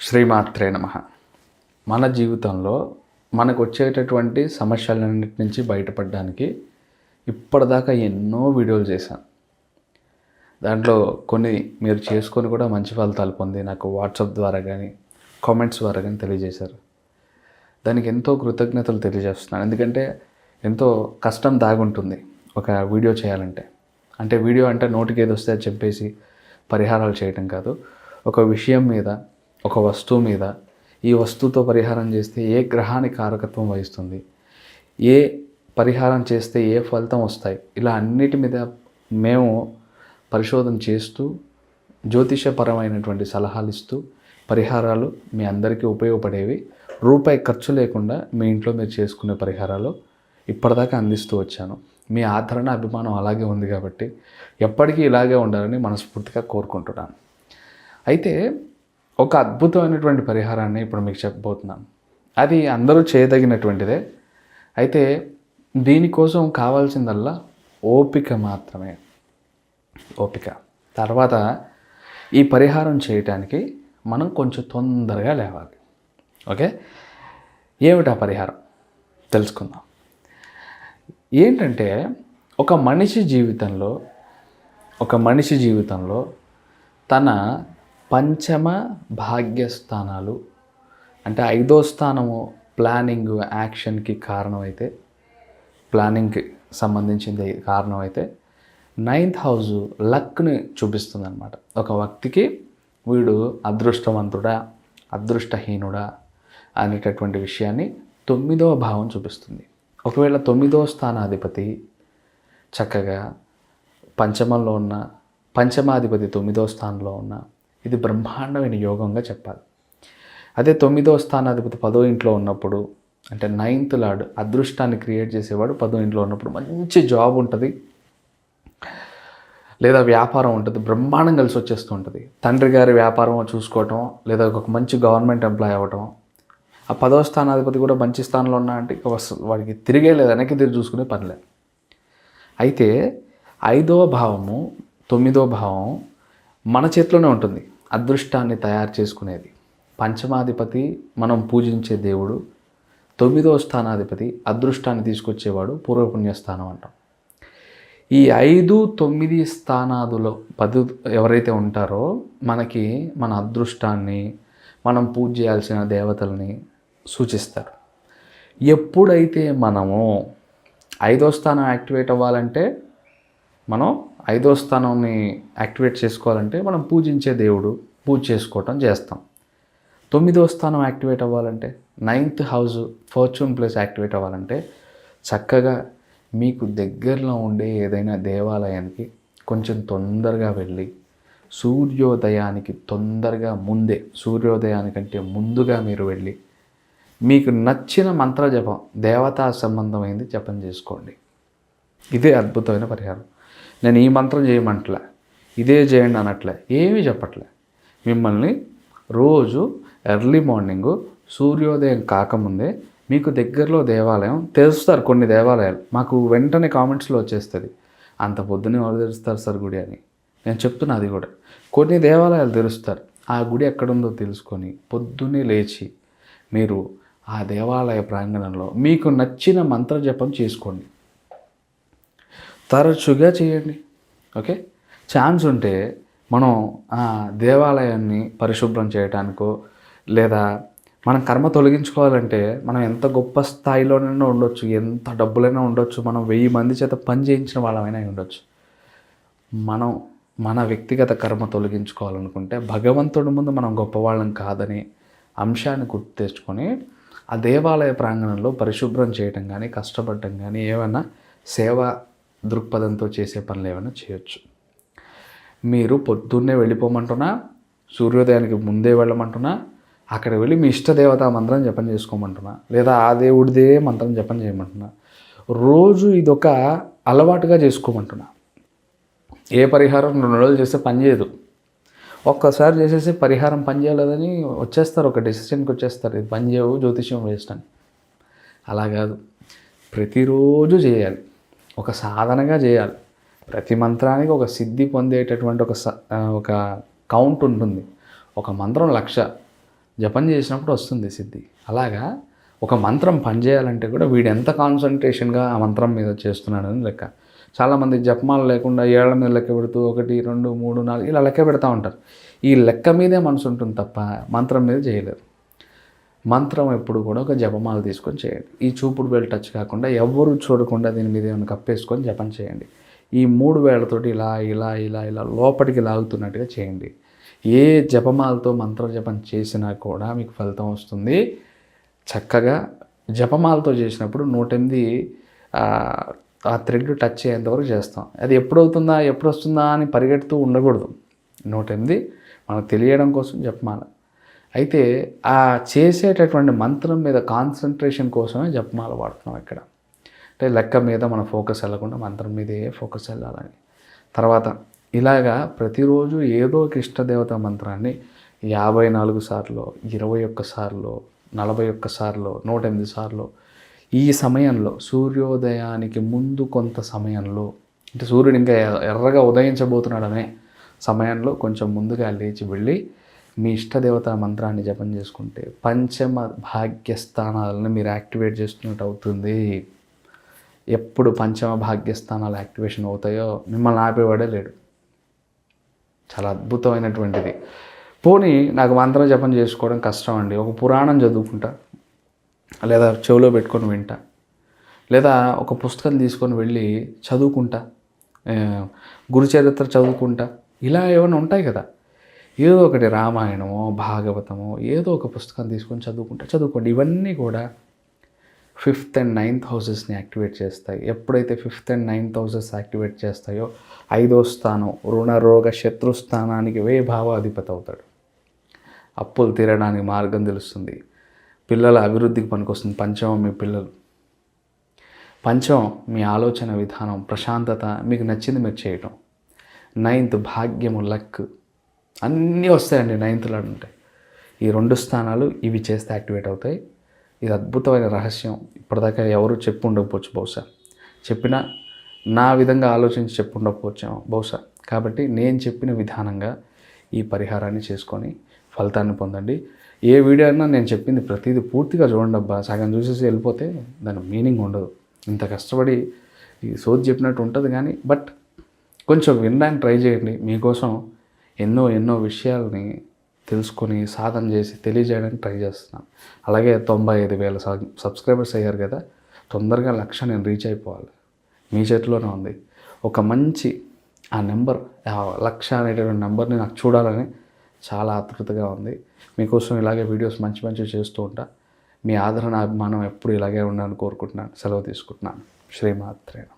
శ్రీమాత్రే నమః. మన జీవితంలో మనకు వచ్చేటటువంటి సమస్యలన్నిటి నుంచి బయటపడడానికి ఇప్పటిదాకా ఎన్నో వీడియోలు చేశాను. దాంట్లో కొన్ని మీరు చేసుకొని కూడా మంచి ఫలితాలు పొంది నాకు వాట్సాప్ ద్వారా కానీ కామెంట్స్ ద్వారా కానీ తెలియజేశారు. దానికి ఎంతో కృతజ్ఞతలు తెలియజేస్తున్నాను. ఎందుకంటే ఎంతో కష్టం దాగుంటుంది ఒక వీడియో చేయాలంటే. అంటే వీడియో అంటే నోటికి ఏది వస్తే అది చెప్పేసి పరిహారాలు చేయటం కాదు. ఒక విషయం మీద, ఒక వస్తువు మీద, ఈ వస్తువుతో పరిహారం చేస్తే ఏ గ్రహానికి కారకత్వం వహిస్తుంది, ఏ పరిహారం చేస్తే ఏ ఫలితం వస్తాయి, ఇలా అన్నిటి మీద మేము పరిశోధన చేస్తూ జ్యోతిషపరమైనటువంటి సలహాలు ఇస్తూ పరిహారాలు మీ అందరికీ ఉపయోగపడేవి, రూపాయి ఖర్చు లేకుండా మీ ఇంట్లో మీరు చేసుకునే పరిహారాలు ఇప్పటిదాకా అందిస్తూ వచ్చాను. మీ ఆదరణ అభిమానం అలాగే ఉంది కాబట్టి ఎప్పటికీ ఇలాగే ఉండాలని మనస్ఫూర్తిగా కోరుకుంటున్నాను. అయితే ఒక అద్భుతమైనటువంటి పరిహారాన్ని ఇప్పుడు మీకు చెప్పబోతున్నాను. అది అందరూ చేయదగినటువంటిదే. అయితే దీనికోసం కావాల్సిందల్లా ఓపిక మాత్రమే. ఓపిక. తర్వాత ఈ పరిహారం చేయటానికి మనం కొంచెం తొందరగా లేవాలి. ఓకే, ఏమిటా పరిహారం తెలుసుకుందాం. ఏంటంటే ఒక మనిషి జీవితంలో తన పంచమ భాగ్యస్థానాలు, అంటే 5వ స్థానము ప్లానింగ్ యాక్షన్కి కారణమైతే, ప్లానింగ్కి సంబంధించింది కారణమైతే 9th హౌస్ లక్ని చూపిస్తుంది అనమాట. ఒక వ్యక్తికి వీడు అదృష్టవంతుడా అదృష్టహీనుడా అనేటటువంటి విషయాన్ని 9వ భావం చూపిస్తుంది. ఒకవేళ 9వ స్థానాధిపతి చక్కగా పంచమంలో ఉన్న, పంచమాధిపతి 9వ స్థానంలో ఉన్న, ఇది బ్రహ్మాండమైన యోగంగా చెప్పాలి. అదే 9వ స్థానాధిపతి 10వ ఇంట్లో ఉన్నప్పుడు, అంటే 9th లార్డ్ అదృష్టాన్ని క్రియేట్ చేసేవాడు 10వ ఇంట్లో ఉన్నప్పుడు మంచి జాబ్ ఉంటుంది, లేదా వ్యాపారం ఉంటుంది, బ్రహ్మాండం కలిసి వచ్చేస్తూ ఉంటుంది. తండ్రి గారి వ్యాపారం చూసుకోవటం, లేదా ఒక మంచి గవర్నమెంట్ ఎంప్లాయ్ అవ్వటం. ఆ 10వ స్థానాధిపతి కూడా మంచి స్థానంలో ఉన్నా అంటే వాడికి తిరిగే లేదు, వెనక్కి తిరిగి చూసుకునే పనిలేదు. అయితే 5వ భావము 9వ భావం మన చేతిలోనే ఉంటుంది, అదృష్టాన్ని తయారు చేసుకునేది. పంచమాధిపతి మనం పూజించే దేవుడు, 9వ స్థానాధిపతి అదృష్టాన్ని తీసుకొచ్చేవాడు, పూర్వపుణ్యస్థానం అంటాం. ఈ 5, 9 స్థానాదులో 10 ఎవరైతే ఉంటారో మనకి మన అదృష్టాన్ని, మనం పూజ చేయాల్సిన దేవతల్ని సూచిస్తారు. ఎప్పుడైతే మనము 5వ స్థానం యాక్టివేట్ అవ్వాలంటే, మనం 5వ స్థానాన్ని యాక్టివేట్ చేసుకోవాలంటే మనం పూజించే దేవుడు పూజ చేసుకోవటం చేస్తాం. 9వ స్థానం యాక్టివేట్ అవ్వాలంటే, 9th house fortune place activate అవ్వాలంటే చక్కగా మీకు దగ్గరలో ఉండే ఏదైనా దేవాలయానికి కొంచెం తొందరగా వెళ్ళి సూర్యోదయానికి తొందరగా ముందే, సూర్యోదయానికంటే ముందుగా మీరు వెళ్ళి మీకు నచ్చిన మంత్ర జపం, దేవతా సంబంధమైంది జపం చేసుకోండి. ఇదే అద్భుతమైన పరిహారం. నేను ఈ మంత్రం చేయమంటలే, ఇదే చేయండి అనట్లే, ఏమీ చెప్పట్లే. మిమ్మల్ని రోజు ఎర్లీ మార్నింగు సూర్యోదయం కాకముందే మీకు దగ్గరలో దేవాలయం తెలుస్తారు. కొన్ని దేవాలయాలు మాకు వెంటనే కామెంట్స్లో వచ్చేస్తుంది, అంత పొద్దున్నే ఎవరు తెరుస్తారు సార్ గుడి అని. నేను చెప్తున్నా, అది కూడా కొన్ని దేవాలయాలు తెరుస్తారు. ఆ గుడి ఎక్కడుందో తెలుసుకొని పొద్దున్నే లేచి మీరు ఆ దేవాలయ ప్రాంగణంలో మీకు నచ్చిన మంత్ర జపం చేసుకోండి. తరచుగా చేయండి. ఓకే, ఛాన్స్ ఉంటే మనం ఆ దేవాలయాన్ని పరిశుభ్రం చేయడానికో, లేదా మనం కర్మ తొలగించుకోవాలంటే మనం ఎంత గొప్ప స్థాయిలోనైనా ఉండొచ్చు, ఎంత డబ్బులైనా ఉండొచ్చు, మనం 1000 మంది చేత పని చేయించిన వాళ్ళమైనా ఉండొచ్చు. మనం మన వ్యక్తిగత కర్మ తొలగించుకోవాలనుకుంటే భగవంతుడి ముందు మనం గొప్పవాళ్ళం కాదనే అంశాన్ని గుర్తు తెచ్చుకొని ఆ దేవాలయ ప్రాంగణంలో పరిశుభ్రం చేయటం కానీ, కష్టపడటం కానీ, ఏమైనా సేవా దృక్పథంతో చేసే పనులు ఏమైనా చేయొచ్చు. మీరు పొద్దున్నే వెళ్ళిపోమంటున్నా, సూర్యోదయానికి ముందే వెళ్ళమంటున్నా, అక్కడ వెళ్ళి మీ ఇష్టదేవతా మంత్రం జపం చేసుకోమంటున్నా, లేదా ఆ దేవుడిదే మంత్రం జపం చేయమంటున్నా, రోజు ఇదొక అలవాటుగా చేసుకోమంటున్నా. ఏ పరిహారం 2 రోజులు చేస్తే పని చేయదు. ఒక్కసారి చేసేసి పరిహారం పని చేయలేదని వచ్చేస్తారు, ఒక డెసిషన్కి వచ్చేస్తారు, ఇది పని చేయవు, జ్యోతిష్యం వేస్ట్ అని. అలా కాదు, ప్రతిరోజు చేయాలి, ఒక సాధనగా చేయాలి. ప్రతి మంత్రానికి ఒక సిద్ధి పొందేటటువంటి ఒక కౌంట్ ఉంటుంది. ఒక మంత్రం 1,00,000, జపం చేసినప్పుడు వస్తుంది సిద్ధి. అలాగా ఒక మంత్రం పనిచేయాలంటే కూడా వీడు ఎంత కాన్సన్ట్రేషన్గా ఆ మంత్రం మీద చేస్తున్నాడని లెక్క. చాలామంది జపమాల లేకుండా ఏళ్ల మీద లెక్క పెడుతూ 1, 2, 3, 4 ఇలా లెక్క పెడతా ఉంటారు. ఈ లెక్క మీదే మనసు ఉంటుంది తప్ప మంత్రం మీద చేయలేరు. మంత్రం ఎప్పుడు కూడా ఒక జపమాల తీసుకొని చేయండి. ఈ చూపుడు వేలు టచ్ కాకుండా ఎవరు చూడకుండా దీని మీద ఏమైనా కప్పేసుకొని జపం చేయండి. ఈ 3 వేళ్లతోటి ఇలా ఇలా ఇలా ఇలా లోపలికి లాగుతున్నట్టుగా చేయండి. ఏ జపమాలతో మంత్ర జపం చేసినా కూడా మీకు ఫలితం వస్తుంది. చక్కగా జపమాలతో చేసినప్పుడు 108 ఆ థ్రెడ్ టచ్ అయ్యేంతవరకు చేస్తాం. అది ఎప్పుడు వస్తుందా అని పరిగెడుతూ ఉండకూడదు. 108 మనకు తెలియడం కోసం జపమాల. అయితే ఆ చేసేటటువంటి మంత్రం మీద కాన్సన్ట్రేషన్ కోసమే జపమాల వాడుతున్నాం ఇక్కడ. అంటే లెక్క మీద మన ఫోకస్ వెళ్ళకుండా మంత్రం మీదే ఫోకస్ వెళ్ళాలని. తర్వాత ఇలాగా ప్రతిరోజు ఏదో ఒక ఇష్టదేవత మంత్రాన్ని 54 సార్లు, 21 సార్లు, 41 సార్లు, 108 సార్లు ఈ సమయంలో సూర్యోదయానికి ముందు కొంత సమయంలో, అంటే సూర్యుడు ఇంకా ఎర్రగా ఉదయించబోతున్నాడనే సమయంలో కొంచెం ముందుగా లేచి వెళ్ళి మీ ఇష్టదేవత మంత్రాన్ని జపం చేసుకుంటే పంచమ భాగ్యస్థానాలను మీరు యాక్టివేట్ చేస్తున్నట్టు అవుతుంది. ఎప్పుడు పంచమ భాగ్యస్థానాలు యాక్టివేషన్ అవుతాయో మిమ్మల్ని ఆపేవాడే లేడు. చాలా అద్భుతమైనటువంటిది. పోనీ నాకు మంత్రం జపం చేసుకోవడం కష్టం అండి, ఒక పురాణం చదువుకుంటా, లేదా చెవిలో పెట్టుకొని వింటా, లేదా ఒక పుస్తకం తీసుకొని వెళ్ళి చదువుకుంటా, గురుచరిత్ర చదువుకుంటా, ఇలా ఏమైనా ఉంటాయి కదా. ఏదో ఒకటి రామాయణమో భాగవతమో ఏదో ఒక పుస్తకం తీసుకొని చదువుకోండి. ఇవన్నీ కూడా 5th and 9th హౌసెస్ని యాక్టివేట్ చేస్తాయి. ఎప్పుడైతే 5th and 9th houses activate చేస్తాయో 5వ స్థానం రుణ రోగ శత్రుస్థానానికి భావాధిపతి అవుతాడు. అప్పులు తీరడానికి మార్గం తెలుస్తుంది. పిల్లల అభివృద్ధికి పనికొస్తుంది. పంచమం మీ పిల్లలు. పంచమం మీ ఆలోచన విధానం, ప్రశాంతత, మీకు నచ్చింది మీరు చేయటం. 9th భాగ్యము, లక్ అన్నీ వస్తాయండి 9thలో ఉంటాయి. ఈ 2 స్థానాలు ఇవి చేస్తే యాక్టివేట్ అవుతాయి. ఇది అద్భుతమైన రహస్యం. ఇప్పటిదాకా ఎవరు చెప్పు ఉండకపోవచ్చు, బహుశా చెప్పినా నా విధంగా ఆలోచించి చెప్పు ఉండకపోవచ్చాము బహుశా. కాబట్టి నేను చెప్పిన విధానంగా ఈ పరిహారాన్ని చేసుకొని ఫలితాన్ని పొందండి. ఏ వీడియో అయినా నేను చెప్పింది ప్రతిదీ పూర్తిగా చూడండి అబ్బా. సగం చూసేసి వెళ్ళిపోతే దాని మీనింగ్ ఉండదు. ఇంత కష్టపడి ఈ సోది చెప్పినట్టు ఉంటుంది కానీ బట్ కొంచెం వినడానికి ట్రై చేయండి. మీకోసం ఎన్నో విషయాలని తెలుసుకొని సాధన చేసి తెలియజేయడానికి ట్రై చేస్తున్నాను. అలాగే 95,000 సబ్స్క్రైబర్స్ అయ్యారు కదా, తొందరగా 1,00,000 నేను రీచ్ అయిపోవాలి. మీ చేతిలోనే ఉంది. ఒక మంచి ఆ నెంబర్ 1,00,000 అనేటువంటి నెంబర్ని నాకు చూడాలని చాలా ఆతృతగా ఉంది. మీకోసం ఇలాగే వీడియోస్ మంచివి చేస్తూ ఉంటా. మీ ఆదరణ, అభిమానం ఎప్పుడు ఇలాగే ఉండాలని కోరుకుంటున్నాను. సెలవు తీసుకుంటున్నాను. శ్రీమాత్రే నమః.